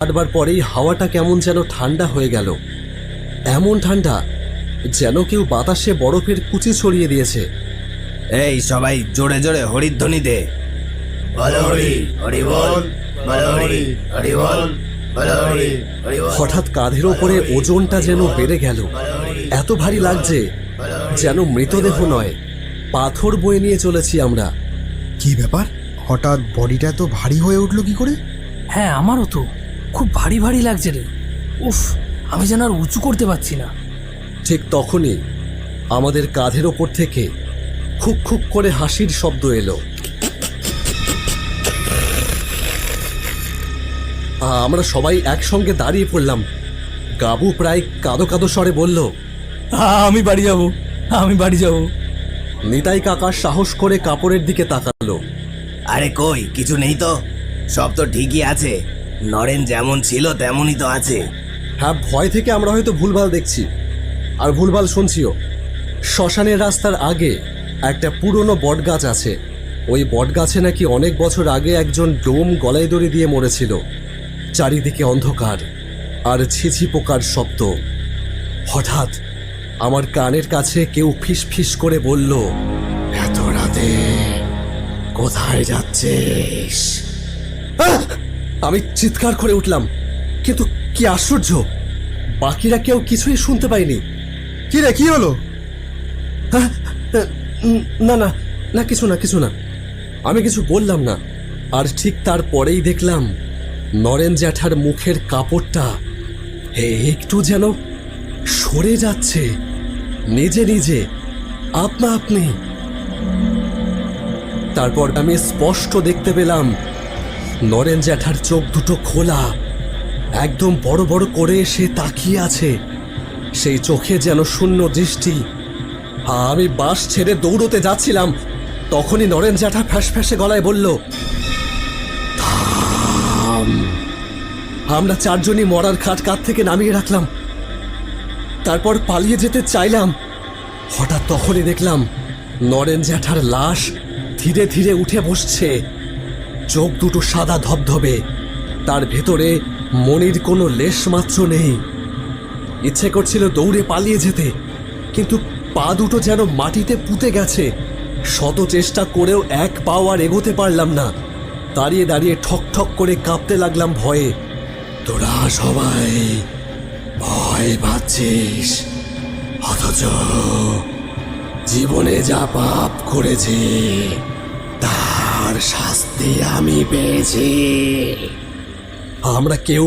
কাটবার পরেই হাওয়াটা কেমন যেন ঠান্ডা হয়ে গেল। এমন ঠান্ডা যেন কেউ বাতাসে বরফের কুচি ছড়িয়ে দিয়েছে। এই সবাই জোরে জোরে হরিধ্বনি দে। বলো হরি, হরি বল, বলো হরি, হরি বল, বলো হরি, হরি বল। হঠাৎ কাঁধের ওপরে ওজনটা যেন বেড়ে গেল। এত ভারী লাগছে যেন মৃতদেহ নয়, পাথর বয়ে নিয়ে চলেছি আমরা। কি ব্যাপার, হঠাৎ বডিটা এত ভারী হয়ে উঠলো কি করে? হ্যাঁ, আমারও তো খুব ভারী ভারী লাগছে রে। উফ, আমি যেন আর উঁচু করতে পারছি না। ঠিক তখনই আমাদের কাঁধের ওপর থেকে খুক খুক করে হাসির শব্দ এলো। আমরা সবাই একসঙ্গে দাঁড়িয়ে পড়লাম। গাবু প্রায় কাঁদো কাঁদো স্বরে বলল, আমি বাড়ি যাব, আমি বাড়ি যাব। নিতাই কাকা সাহস করে কাপড়ের দিকে তাকালো। আরে কই, কিছু নেই তো, সব তো ঠিকই আছে। নরেন যেমন ছিল তেমনই তো আছে। হ্যাঁ, ভয় থেকে আমরা হয়তো ভুলভাল দেখছি আর ভুলভাল শুনছিও। শ্মশানের রাস্তার আগে একটা পুরনো বটগাছ আছে। ওই বটগাছে নাকি অনেক বছর আগে একজন ডোম গলায় দড়ি দিয়ে মরেছিল। চারিদিকে অন্ধকার আর ছিছি পোকার শব্দ। হঠাৎ আমার কানের কাছে কেউ ফিস ফিস করে বলল, এত রাতে কোথায় যাচ্ছিস? আমি চিৎকার করে উঠলাম, কিন্তু কি আশ্চর্য, বাকিরা কেউ কিছুই শুনতে পায়নি। কি রে, কি হলো? না না না, কিছু না কিছু না, আমি কিছু বললাম না। আর ঠিক তারপরেই দেখলাম নরেন জ্যাঠার মুখের কাপড়টা একটু যেন সরে যাচ্ছে নিজে নিজে, আপনা আপনি। তারপর আমি স্পষ্ট দেখতে পেলাম নরেন জ্যাঠার চোখ দুটো খোলা, একদম বড় বড় করে সে তাকিয়ে আছে। সেই চোখে যেন শূন্য দৃষ্টি। আমি বাস ছেড়ে দৌড়তে যাচ্ছিলাম, তখনই নরেন জ্যাঠা ফ্যাস ফ্যাসে গলায় বলল, থাম। আমরা চারজনই মরার খাট কাঁধ থেকে নামিয়ে রাখলাম। তারপর পালিয়ে যেতে চাইলাম। হঠাৎ তখনই দেখলাম নরেন জ্যাঠার লাশ ধীরে ধীরে উঠে বসছে। চোখ দুটো সাদা ধবধবে, তার ভেতরে মনির কোনো লেশ মাত্র নেই। ইচ্ছে করছিল দৌড়ে পালিয়ে যেতে, কিন্তু পা দুটো যেন মাটিতে পুঁতে গেছে। শত চেষ্টা করেও এক পাও আর এগোতে পারলাম না। দাঁড়িয়ে দাঁড়িয়ে ঠক ঠক করে কাঁপতে লাগলাম ভয়ে। তোরা সবাই ভয় পাচ্ছিস, অথচ জীবনে যা পাপ করেছি তার শাস্তি আমি পেয়েছি। আমরা কেউ